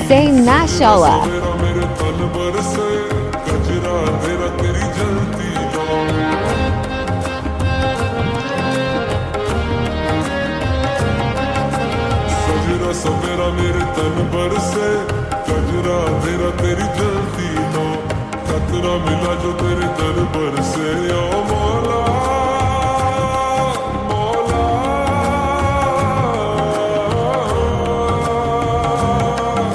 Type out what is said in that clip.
Say mashallah. मेरे तन बरसे गजरा तेरा तेरी जलती लो सजरा सवेरा मेरे तन बरसे गजरा तेरा तेरी जलती लो खतरा मिला जो तेरे दर बरसे